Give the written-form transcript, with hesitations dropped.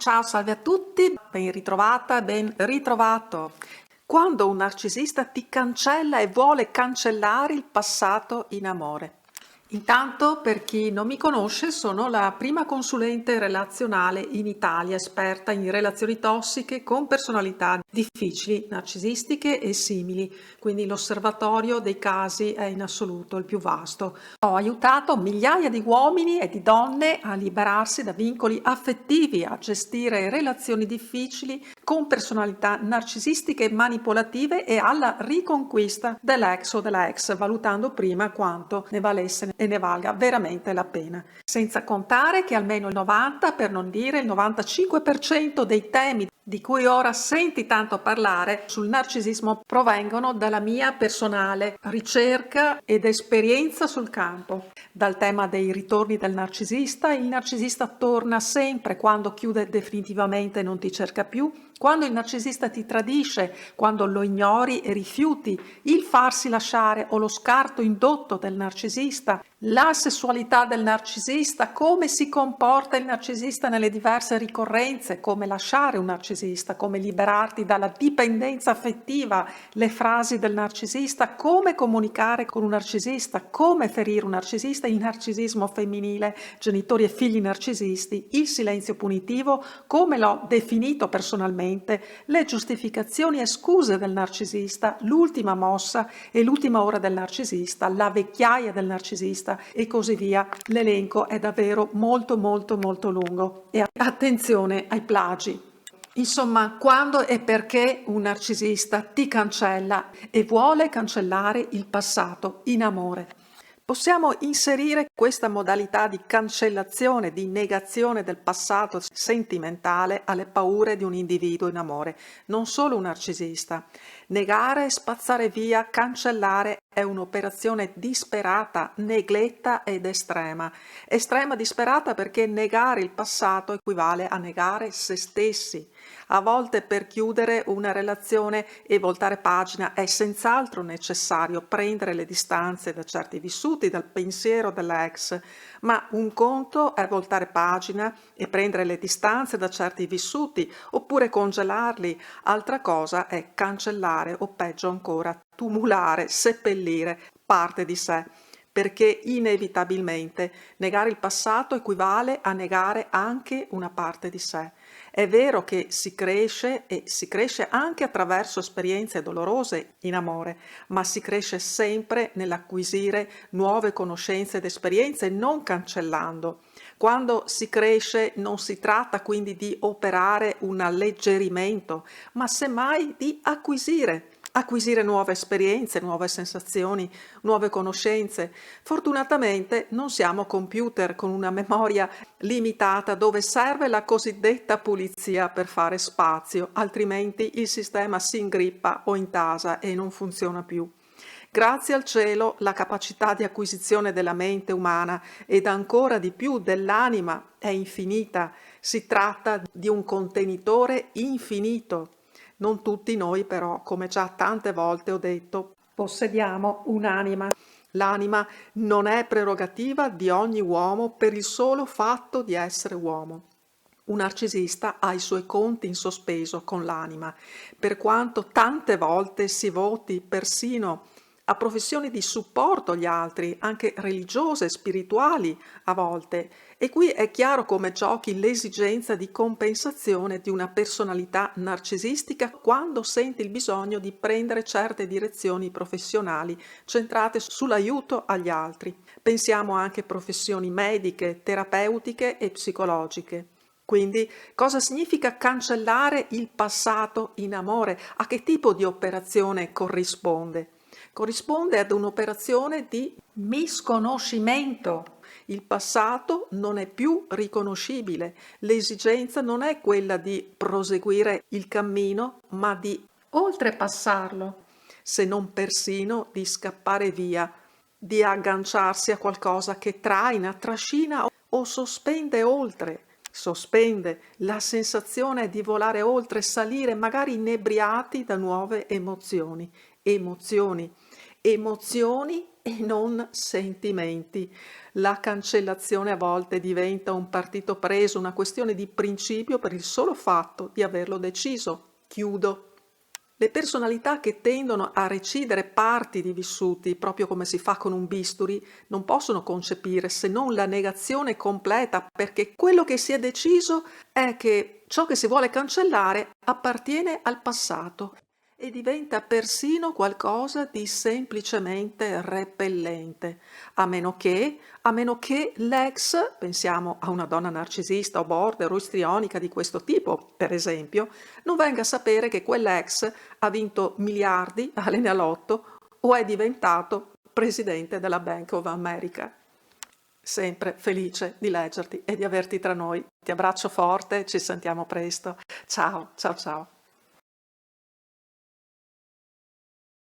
Ciao, salve a tutti, ben ritrovata, ben ritrovato. Quando un narcisista ti cancella e vuole cancellare il passato in amore. Intanto, per chi non mi conosce, sono la prima consulente relazionale in Italia, esperta in relazioni tossiche con personalità difficili, narcisistiche e simili, quindi l'osservatorio dei casi è in assoluto il più vasto. Ho aiutato migliaia di uomini e di donne a liberarsi da vincoli affettivi, a gestire relazioni difficili con personalità narcisistiche e manipolative e alla riconquista dell'ex o della ex, valutando prima quanto ne valesse e ne valga veramente la pena. Senza contare che almeno il 90, per non dire il 95% dei temi di cui ora senti tanto parlare sul narcisismo provengono dalla mia personale ricerca ed esperienza sul campo. Dal tema dei ritorni del narcisista, il narcisista torna sempre quando chiude definitivamente e non ti cerca più, quando il narcisista ti tradisce, quando lo ignori e rifiuti, il farsi lasciare o lo scarto indotto del narcisista, la sessualità del narcisista, come si comporta il narcisista nelle diverse ricorrenze, come lasciare un narcisista, come liberarti dalla dipendenza affettiva, le frasi del narcisista, come comunicare con un narcisista, come ferire un narcisista, il narcisismo femminile, genitori e figli narcisisti, il silenzio punitivo, come l'ho definito personalmente, le giustificazioni e scuse del narcisista, l'ultima mossa e l'ultima ora del narcisista, la vecchiaia del narcisista e così via. L'elenco è davvero molto lungo. E attenzione ai plagi. Insomma, quando e perché un narcisista ti cancella e vuole cancellare il passato in amore. Possiamo inserire questa modalità di cancellazione, di negazione del passato sentimentale alle paure di un individuo in amore, non solo un narcisista. Negare, spazzare via, cancellare è un'operazione disperata, negletta ed estrema. Estrema, disperata perché negare il passato equivale a negare se stessi. A volte per chiudere una relazione e voltare pagina è senz'altro necessario prendere le distanze da certi vissuti, dal pensiero dell'ex, ma un conto è voltare pagina e prendere le distanze da certi vissuti oppure congelarli, altra cosa è cancellare o peggio ancora tumulare, seppellire parte di sé. Perché inevitabilmente negare il passato equivale a negare anche una parte di sé. È vero che si cresce e si cresce anche attraverso esperienze dolorose in amore, ma si cresce sempre nell'acquisire nuove conoscenze ed esperienze, non cancellando. Quando si cresce non si tratta quindi di operare un alleggerimento, ma semmai di acquisire nuove esperienze, nuove sensazioni, nuove conoscenze. Fortunatamente non siamo computer con una memoria limitata dove serve la cosiddetta pulizia per fare spazio, altrimenti il sistema si ingrippa o intasa e non funziona più. Grazie al cielo la capacità di acquisizione della mente umana ed ancora di più dell'anima è infinita. Si tratta di un contenitore infinito. Non tutti noi però, come già tante volte ho detto, possediamo un'anima. L'anima non è prerogativa di ogni uomo per il solo fatto di essere uomo. Un narcisista ha i suoi conti in sospeso con l'anima, per quanto tante volte si voti persino a professioni di supporto agli altri, anche religiose, spirituali a volte. E qui è chiaro come giochi l'esigenza di compensazione di una personalità narcisistica quando sente il bisogno di prendere certe direzioni professionali centrate sull'aiuto agli altri. Pensiamo anche a professioni mediche, terapeutiche e psicologiche. Quindi, cosa significa cancellare il passato in amore? A che tipo di operazione corrisponde? Corrisponde ad un'operazione di misconoscimento. Il passato non è più riconoscibile. L'esigenza non è quella di proseguire il cammino, ma di oltrepassarlo, se non persino di scappare via, di agganciarsi a qualcosa che traina, trascina o sospende oltre. Sospende la sensazione di volare oltre, salire magari inebriati da nuove emozioni emozioni e non sentimenti. La cancellazione a volte diventa un partito preso, una questione di principio per il solo fatto di averlo deciso. Chiudo. Le personalità che tendono a recidere parti di vissuti, proprio come si fa con un bisturi, non possono concepire se non la negazione completa, perché quello che si è deciso è che ciò che si vuole cancellare appartiene al passato e diventa persino qualcosa di semplicemente repellente, a meno che l'ex, pensiamo a una donna narcisista o border o istrionica di questo tipo, per esempio, non venga a sapere che quell'ex ha vinto miliardi all'Enalotto o è diventato presidente della Bank of America. Sempre felice di leggerti e di averti tra noi. Ti abbraccio forte, ci sentiamo presto. Ciao, ciao, ciao.